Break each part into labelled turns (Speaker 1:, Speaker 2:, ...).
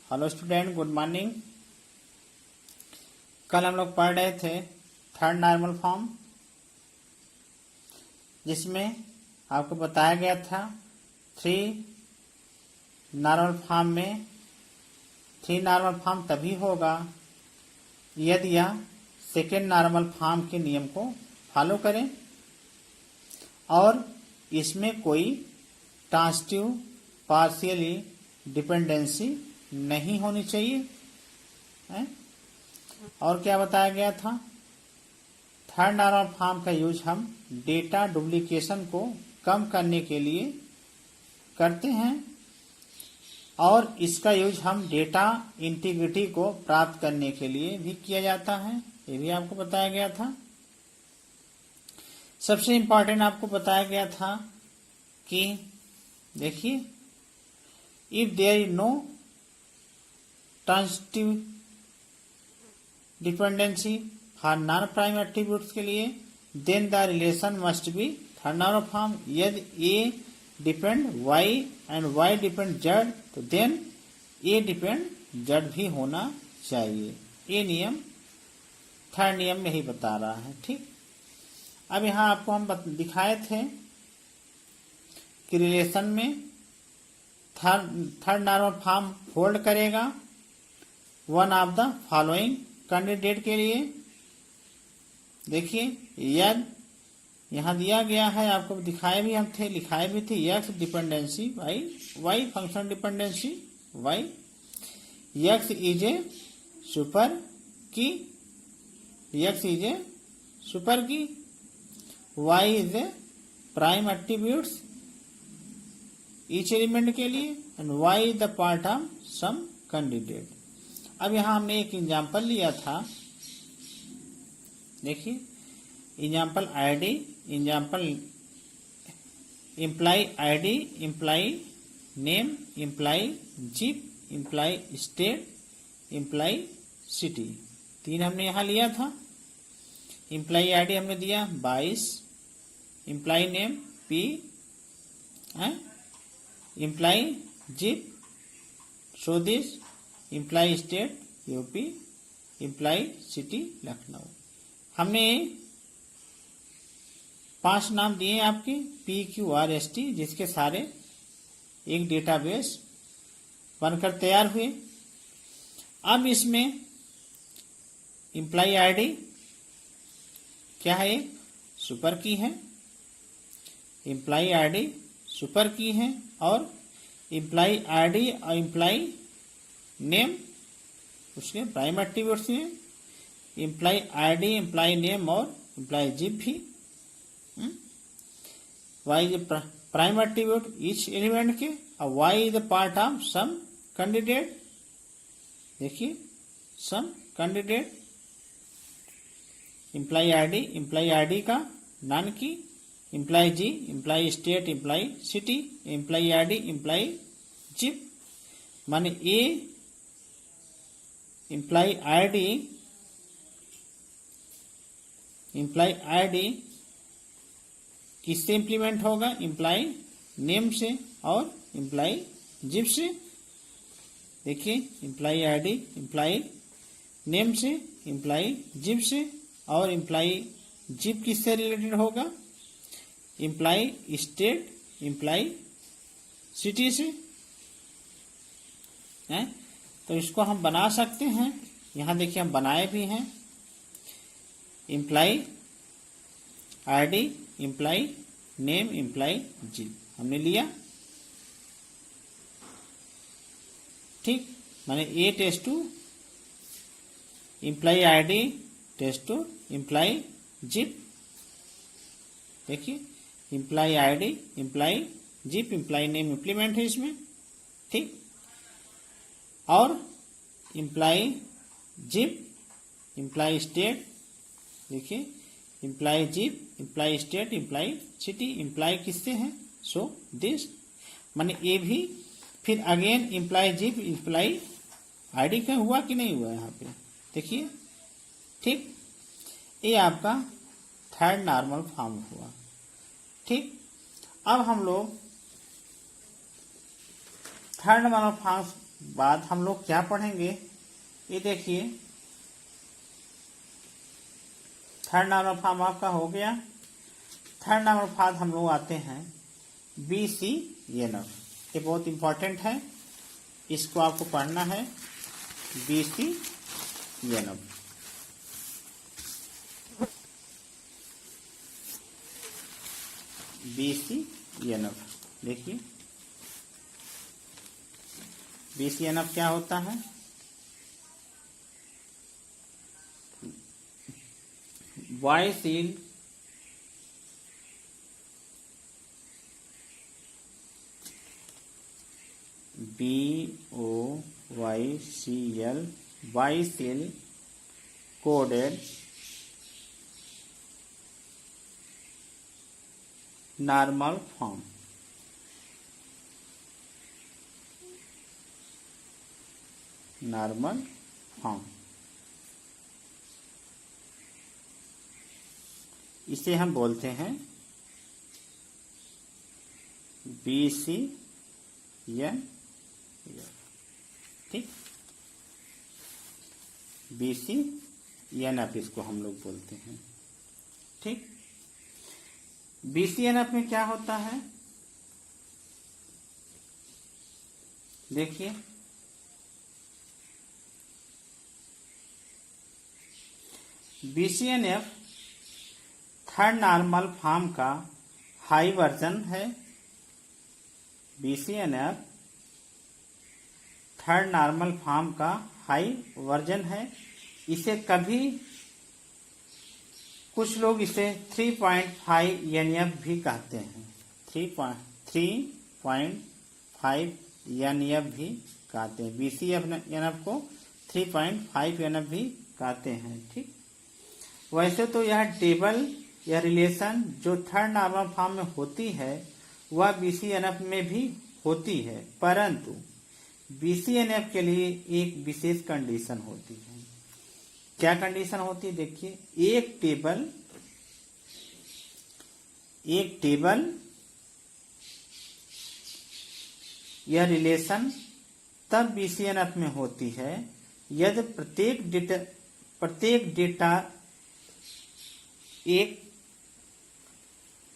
Speaker 1: Hello student, good morning. कल हम लोग पढ़ रहे थे थर्ड नॉर्मल फॉर्म, जिसमें आपको बताया गया था थ्री नॉर्मल फॉर्म में थ्री नॉर्मल फॉर्म तभी होगा यदि यह सेकेंड नॉर्मल फॉर्म के नियम को फॉलो करें और इसमें कोई ट्रांसिटिव पार्शियली डिपेंडेंसी नहीं होनी चाहिए है? और क्या बताया गया था, थर्ड नॉर्मल फॉर्म का यूज हम डेटा डुप्लीकेशन को कम करने के लिए करते हैं और इसका यूज हम डेटा इंटीग्रिटी को प्राप्त करने के लिए भी किया जाता है। ये भी आपको बताया गया था। सबसे इंपॉर्टेंट आपको बताया गया था कि देखिए, if there is no transitive dependency for non prime attributes के लिए, then the relation must be third normal form. यदि A depend Y and Y depend Z, तो देन ए डिपेंड जेड भी होना चाहिए। ये नियम थर्ड नियम में ही बता रहा है। ठीक, अब यहां आपको हम दिखाए थे कि रिलेशन में थर्ड नॉर्मल फॉर्म होल्ड करेगा one of the following candidate के लिए। देखिए, यदि यहां दिया गया है, आपको दिखाए भी हम थे, लिखाए भी थे, X dependency Y, Y function dependency Y, X is a super key, X is a super key, Y is a prime attributes each element के लिए, and Y is the part of some candidate. अब यहां हमने एक example लिया था। देखिए, example ID, example employee ID, employee name, employee zip, employee state, employee city, तीन हमने यहां लिया था। इम्प्लाई आईडी हमने दिया 22, employee name P, employee zip Swadesh, employee state UP, employee city Lucknow. हमने 5 नाम दिए आपके PQRST, जिसके सारे एक डेटाबेस बनकर तैयार हुए। अब इसमें इम्प्लाई आईडी क्या है, सुपर की है, इम्प्लाई आईडी सुपर की है, और इम्प्लाई आईडी और इम्प्लाई नेम उसके प्राइम एट्रीब्यूट्स में, इम्प्लाई आईडी, इम्प्लाई नेम और इम्प्लाई जिप भी। Y is prime attribute each element के, और Y is the part of some candidate. देखिए, सम कैंडिडेट, इम्प्लाई आईडी का non key, employee G, employee state, employee city, employee ID, employee zip, माने A employee ID किससे implement होगा, employee name से और employee zip से। देखिए, employee ID employee name से, इम्प्लाई जिप से, और इम्प्लाई जिप किससे रिलेटेड होगा, इम्प्लाई स्टेट, इम्प्लाई सिटी से है। तो इसको हम बना सकते हैं। यहां देखिए, हम बनाए भी हैं। Employee ID, employee name, employee zip हमने लिया। ठीक, माने A test to employee ID test to employee zip. देखिए, employee ID, employee zip, employee name implement है इसमें। ठीक, और इम्प्लाई जिप, इम्प्लाई स्टेट, देखिए employee zip, employee state, employee city, employee किससे है, सो दिस, माने ये भी फिर again employee zip, employee ID का हुआ कि नहीं हुआ यहाँ पे, देखिए। ठीक, ये आपका थर्ड नॉर्मल फॉर्म हुआ। ठीक, अब हम लोग थर्ड नॉर्मल फॉर्म बाद हम लोग क्या पढ़ेंगे, ये देखिए थर्ड नॉर्मल फॉर्म आपका हो गया। थर्ड नॉर्मल फॉर्म हम लोग आते हैं BCNF। ये बहुत इंपॉर्टेंट है, इसको आपको पढ़ना है। BCNF देखिए BCNF क्या होता है। वायसील BOYCL Boyce Codd normal form. Normal form इसे हम बोलते हैं BCNF। ठीक, BCNF इसको हम लोग बोलते हैं। ठीक, BCNF में क्या होता है, देखिए BCNF थर्ड नॉर्मल फॉर्म का हाई वर्जन है। BCNF थर्ड नॉर्मल फॉर्म का हाई वर्जन है। इसे कभी कुछ लोग इसे 3.5 NF भी कहते हैं। 3.5 NF भी कहते हैं। BCNF को 3.5 NF भी कहते हैं। ठीक, वैसे तो यह टेबल या रिलेशन जो थर्ड नॉर्मल फॉर्म में होती है वह BCNF में भी होती है, परंतु BCNF के लिए एक विशेष कंडीशन होती है। क्या कंडीशन होती है, देखिए एक टेबल या रिलेशन तब BCNF में होती है यदि प्रत्येक डेटा एक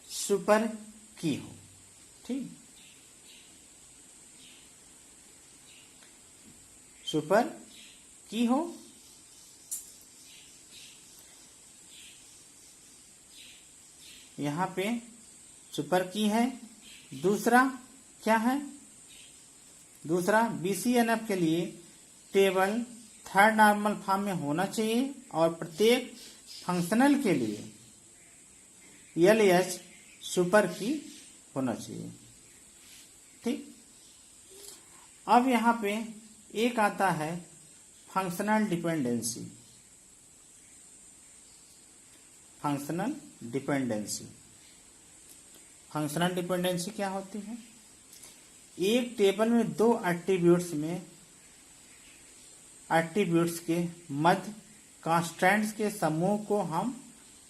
Speaker 1: सुपर की हो। ठीक, सुपर की हो। यहां पे सुपर की है। दूसरा क्या है, दूसरा BCNF के लिए टेबल थर्ड नॉर्मल फॉर्म में होना चाहिए और प्रत्येक फंक्शनल के लिए LH सुपर की होना चाहिए। ठीक, अब यहां पे एक आता है functional dependency. Functional dependency functional dependency क्या होती है, एक टेबल में दो एट्रीब्यूट्स के मध्य कांस्टेंट्स के समूह को हम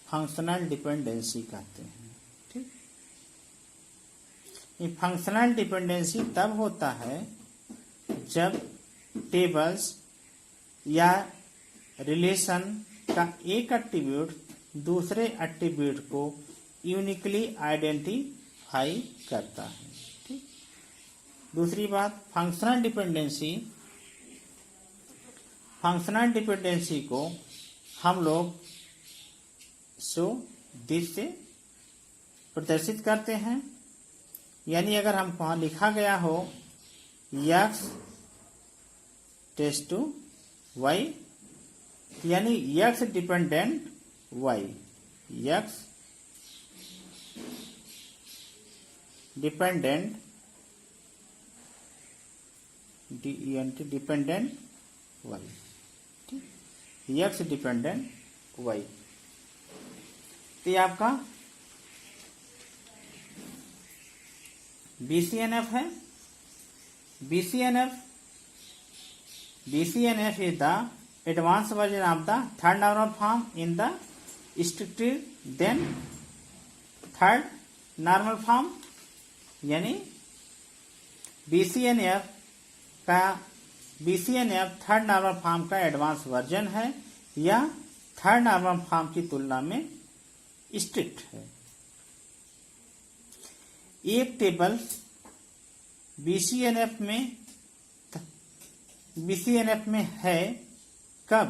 Speaker 1: फंक्शनल डिपेंडेंसी कहते हैं। ठीक, ये फंक्शनल डिपेंडेंसी तब होता है जब टेबल्स या रिलेशन का एक एट्रीब्यूट दूसरे एट्रीब्यूट को यूनिकली आइडेंटिफाई करता है। ठीक, दूसरी बात फंक्शनल डिपेंडेंसी को हम लोग दिस से प्रदर्शित करते हैं। यानी अगर हम वहां लिखा गया हो x टेस्ट टू y, यानी x dependent y, x dependent dependent y, x dependent y, तो ये आपका BCNF है। BCNF is the advanced version of the third normal form in the strictly then third normal form। यानी BCNF का BCNF third normal form का advance version है या third normal form की तुलना में स्ट्रिक्ट है। एक टेबल BCNF में है कब?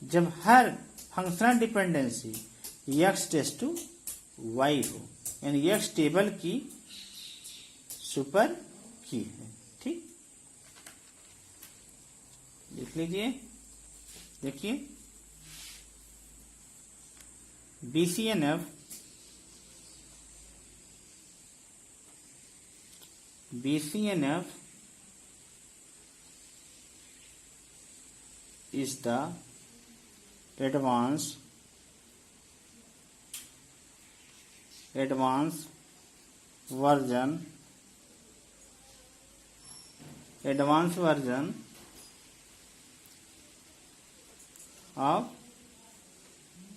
Speaker 1: जब हर functional dependency x test to y हो, यानी x टेबल की सुपर की है। ठीक, लिख लीजिए। देखिए, BCNF is the advanced version of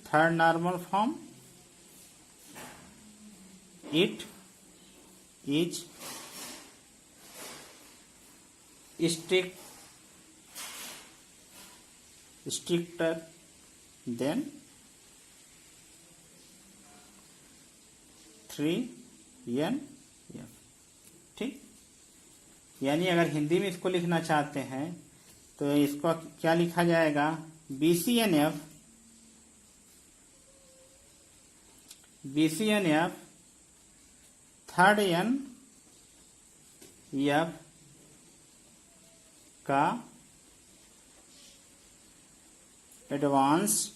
Speaker 1: third normal form. It is stricter than 3NF। ठीक, यानी अगर हिंदी में इसको लिखना चाहते हैं तो इसको क्या लिखा जाएगा? BCNF थर्ड NF का एडवांस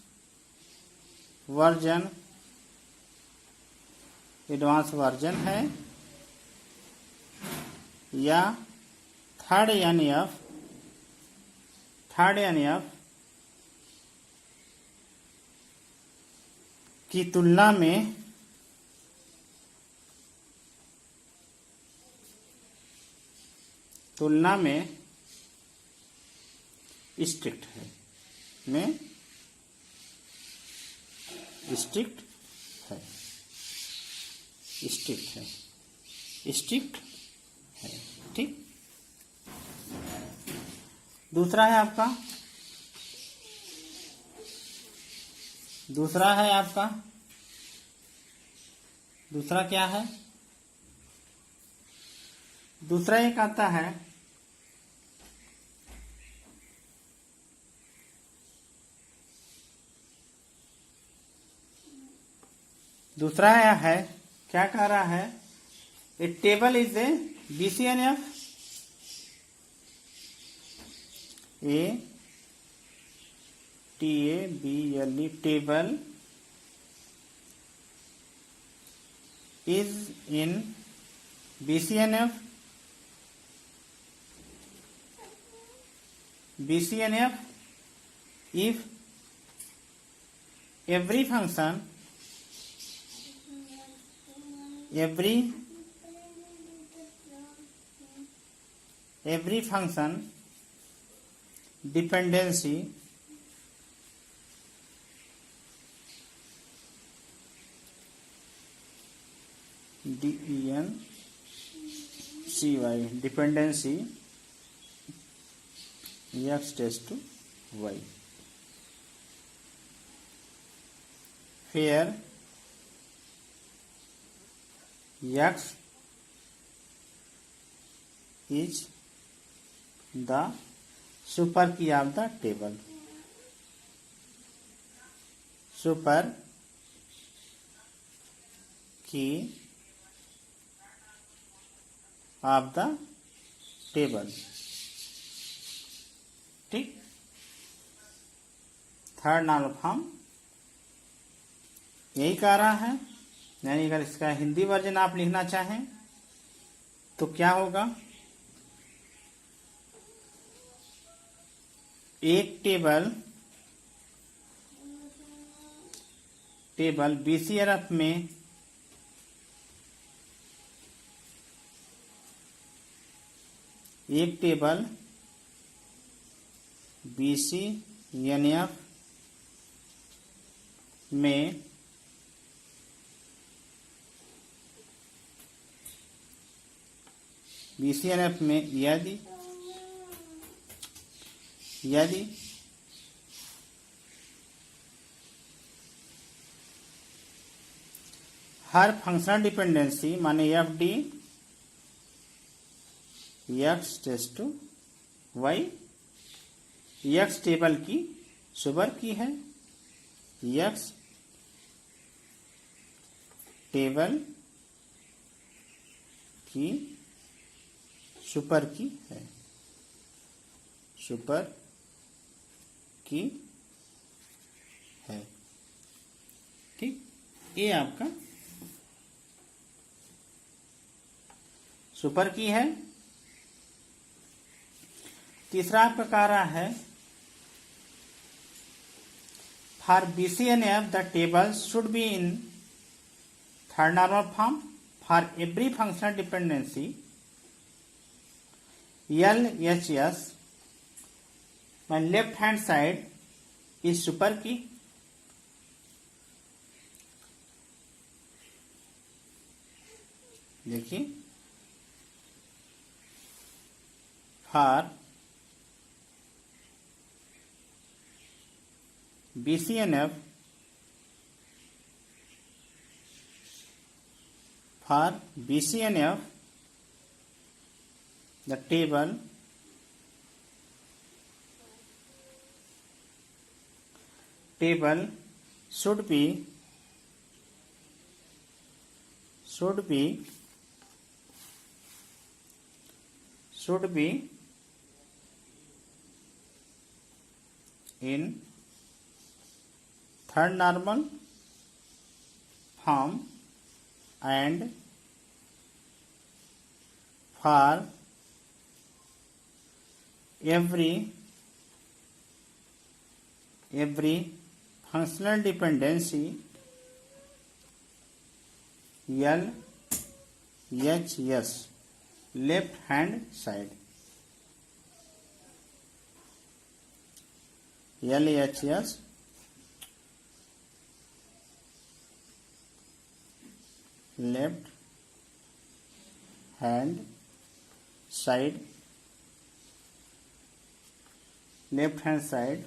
Speaker 1: वर्जन है या थर्ड NF की तुलना में स्ट्रिक्ट है, स्ट्रिक्ट है। ठीक, दूसरा है आपका दूसरा क्या है? दूसरा एक आता है क्या कह रहा है? A table is a BCNF, TABLE table is in BCNF if every function dependency dependency x test to y, where x is the super key of the table, super key of the table। ठीक, third normal form यही कह रहा है। यानी अगर इसका Hindi version आप लिखना चाहें तो क्या होगा? एक टेबल BCNF में एक टेबल BCNF में यदि यदि हर फंक्शनल डिपेंडेंसी माने F D X tends to Y X table की सुपर की है, एक्स टेबल की सुपर की है, सुपर की है। ठीक, ये आपका सुपर की है। तीसरा आपका कह रहा है for BCNF the table should be in third normal form for every functional dependency LHS my left hand side is super key। देखिए for BCNF the table should be in third normal form and for every functional dependency LHS left hand side, LHS left hand side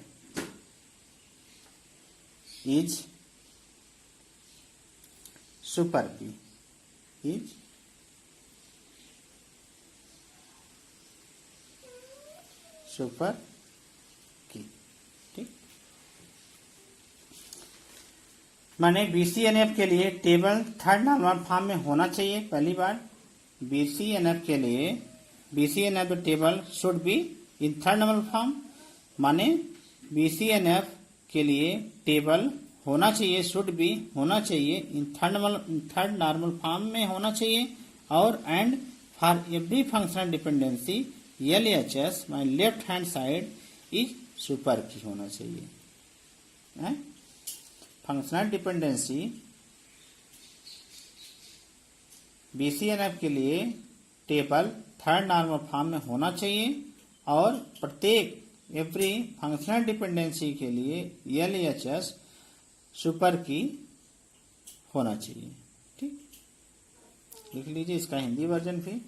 Speaker 1: is super key, is super की। ठीक, माने BCNF के लिए table third normal form में होना चाहिए। पहली बार BCNF के लिए BCNF table should be in third normal form, माने BCNF के लिए टेबल होना चाहिए, शुड बी होना चाहिए इन थर्ड नॉर्मल फॉर्म में होना चाहिए, और and for every functional dependency LHS my left hand side is super की होना चाहिए। फंक्शनल डिपेंडेंसी BCNF के लिए टेबल थर्ड नॉर्मल फॉर्म में होना चाहिए, और प्रत्येक एवरी फंक्शनल डिपेंडेंसी के लिए LHS सुपर की होना चाहिए। ठीक, लिख लीजिए इसका हिंदी वर्जन भी।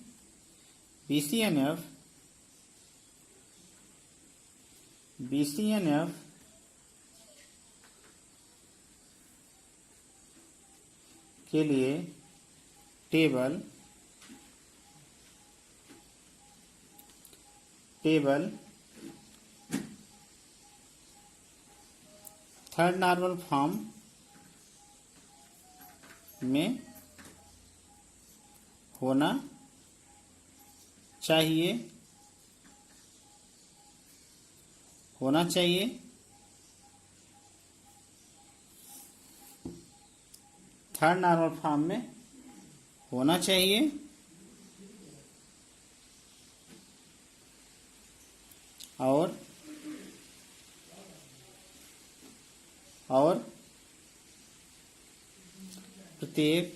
Speaker 1: BCNF के लिए टेबल थर्ड नॉर्मल फॉर्म में होना चाहिए, थर्ड नॉर्मल फॉर्म में होना चाहिए, और प्रत्येक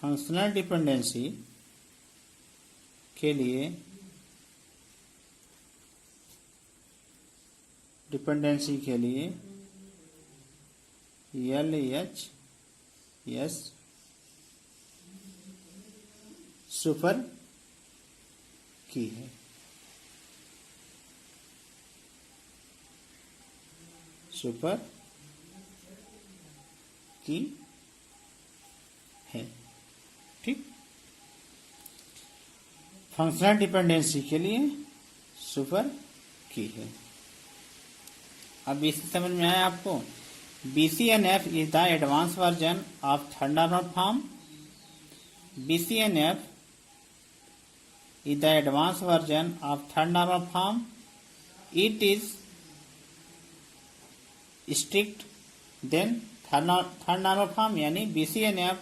Speaker 1: फंक्शनल डिपेंडेंसी के लिए LHS सुपर की है। सुपर की है। ठीक, फंक्शनल डिपेंडेंसी के लिए सुपर की है। अब इसे समझ में आया आपको। BCNF is the advanced version of third normal form. BCNF is the advanced version of third normal form. It is strict than third normal form, यानी BCNF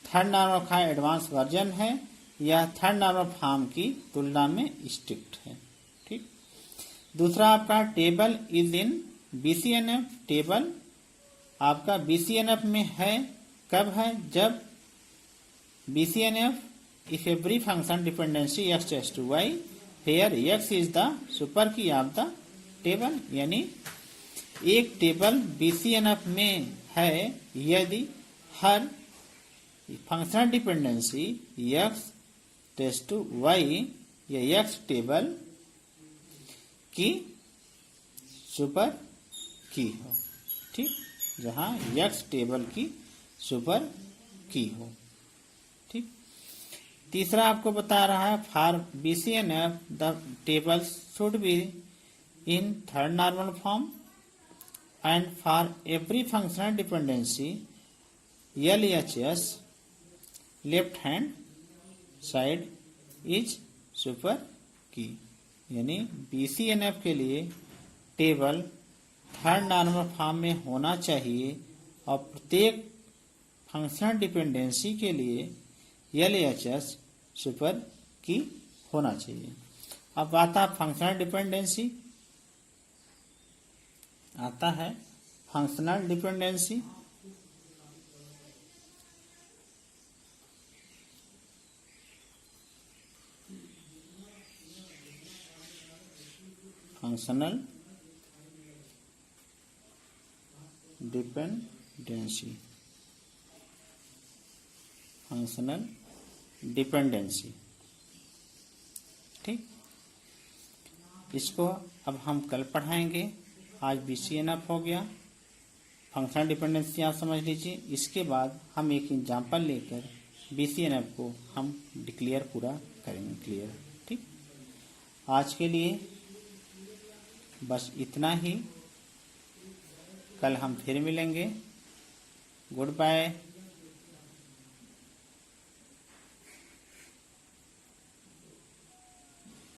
Speaker 1: थर्ड नॉर्मल का एडवांस वर्जन है। यह थर्ड नॉर्मल फॉर्म की तुलना में strict है। ठीक, दूसरा आपका table is in BCNF। Table आपका BCNF में है, कब है? जब BCNF if every function dependency x test to y here x is the super key of the table, यानी एक टेबल BCNF में है यदि हर functional dependency x test to y या x टेबल की सुपर की हो। ठीक, जहां x टेबल की सुपर की हो। ठीक, तीसरा आपको बता रहा है for BCNF the tables should be in third normal form and for every functional dependency LHS left hand side is super की, यानी BCNF के लिए टेबल थर्ड नॉर्मल फॉर्म में होना चाहिए और प्रत्येक फंक्शनल डिपेंडेंसी के लिए LHS सुपर की होना चाहिए। अब आता है फंक्शनल डिपेंडेंसी, आता है functional dependency. Functional dependency, functional dependency. ठीक, इसको अब हम कल पढ़ाएंगे। आज BCNF हो गया, फंक्शनल डिपेंडेंसी आप समझ लीजिए। इसके बाद हम एक एग्जांपल लेकर BCNF को हम डिक्लेयर पूरा करेंगे, क्लियर। ठीक, आज के लिए बस इतना ही। कल हम फिर मिलेंगे। Good bye.